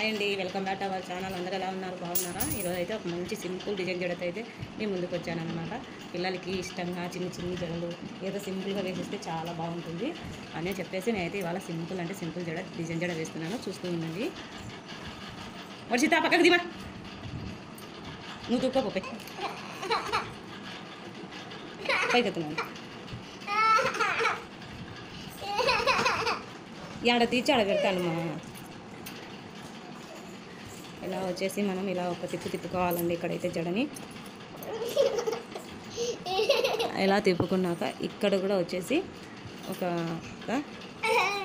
Hi అండి, welcome back to our channel. అందరూ ఎలా ఉన్నారు? బాగున్నారా? ఈరోజు అయితే ఒక మంచి సింపుల్ డిజైన్ జడతో అయితే నేను ముందుకు వచ్చానమాట. పిల్లలకి ఇష్టంగా చిన్న చిన్న జడలు ఏదో సింపుల్గా వేసేస్తే చాలా బాగుంటుంది అని చెప్పేసి నేనైతే ఇవాళ సింపుల్ జడ డిజైన్ జడ వేస్తున్నాను. చూస్తూ ఉండండి. వర్షిత పక్కకు దిమా, నువ్వు తూక్కోపోయి పైకి ఎత్తున్నాను. ఆడ తీర్చి ఆడ పెడతాను మా. ఇలా వచ్చేసి మనం ఇలా ఒక తిప్పుకోవాలండి. ఇక్కడైతే జడని ఇలా తిప్పుకున్నాక ఇక్కడ కూడా వచ్చేసి ఒక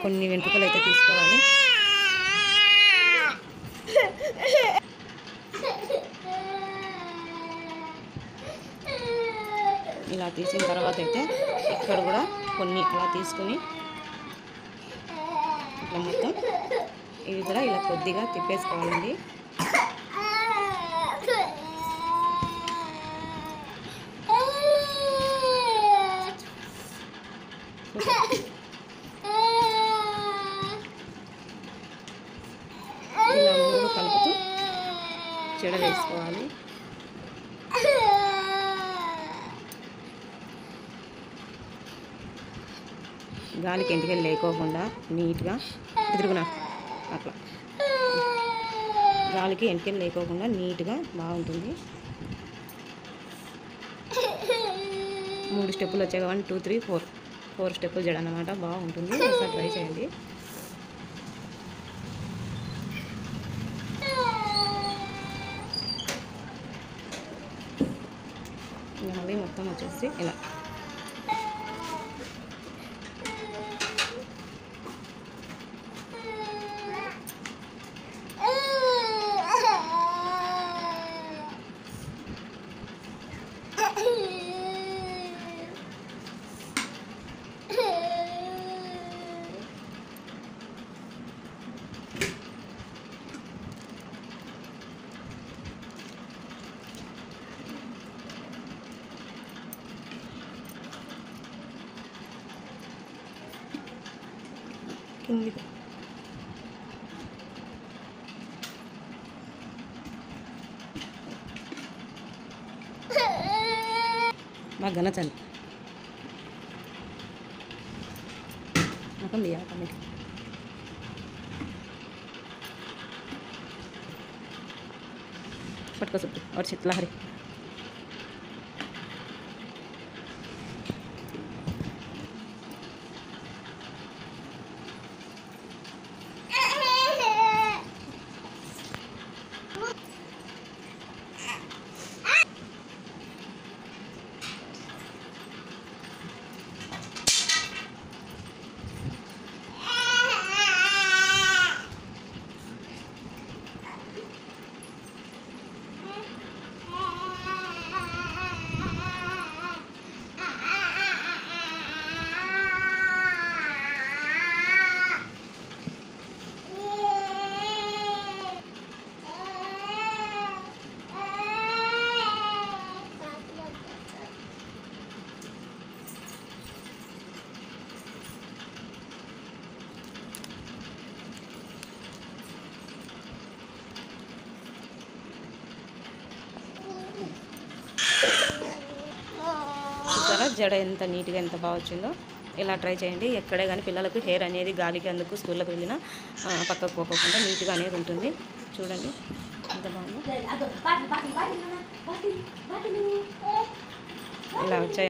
కొన్ని వెంట్రుకలు అయితే తీసుకోవాలి. ఇలా తీసిన తర్వాత అయితే ఇక్కడ కూడా కొన్ని అలా తీసుకొని ఇట్లా మొత్తం ఇవి కూడా ఇలా కొద్దిగా తిప్పేసుకోవాలండి. ఇలా మూడు కలుపుతూ జడ వేసుకోవాలి. గాలికి ఎంటికలు లేకోకుండా నీట్గా తిరుగునా అట్లా గాలికి ఎంటికలు లేకోకుండా నీట్గా బాగుంటుంది. 3 స్టెప్పులు వచ్చాయి. 1 2 3 4 స్టెప్పులు జడ అన్నమాట. బాగుంటుంది, ఒకసారి ట్రై చేయండి. మళ్ళీ మొత్తం వచ్చేసి ఇలా కిందికి బాగా గనచండి. మొత్తం బియ్యాలి కమ్మికి పట్టుకో చుట్టూ వాటి చెట్ల హరి. జడ ఎంత నీట్గా ఎంత బాగా వచ్చిందో ఇలా ట్రై చేయండి. ఎక్కడే కానీ పిల్లలకు హెయిర్ అనేది గాలికి అందుకు స్కూల్లోకి వెళ్ళినా పక్కకు పోకుండా నీట్గా అనేది ఉంటుంది. చూడండి ఎంత బాగుందో. ఇలా వచ్చాయి.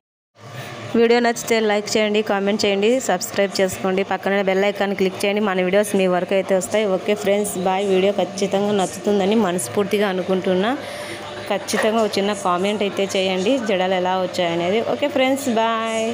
వీడియో నచ్చితే లైక్ చేయండి, కామెంట్ చేయండి, సబ్స్క్రైబ్ చేసుకోండి, పక్కన బెల్ ఐకాన్ క్లిక్ చేయండి. మన వీడియోస్ మీ వరకు అయితే వస్తాయి. Okay friends, bye. వీడియో ఖచ్చితంగా నచ్చుతుందని మనస్ఫూర్తిగా అనుకుంటున్నా. ఖచ్చితంగా ఒక చిన్న కామెంట్ అయితే చేయండి జడలు ఎలా వచ్చాయనేది. Okay friends, bye.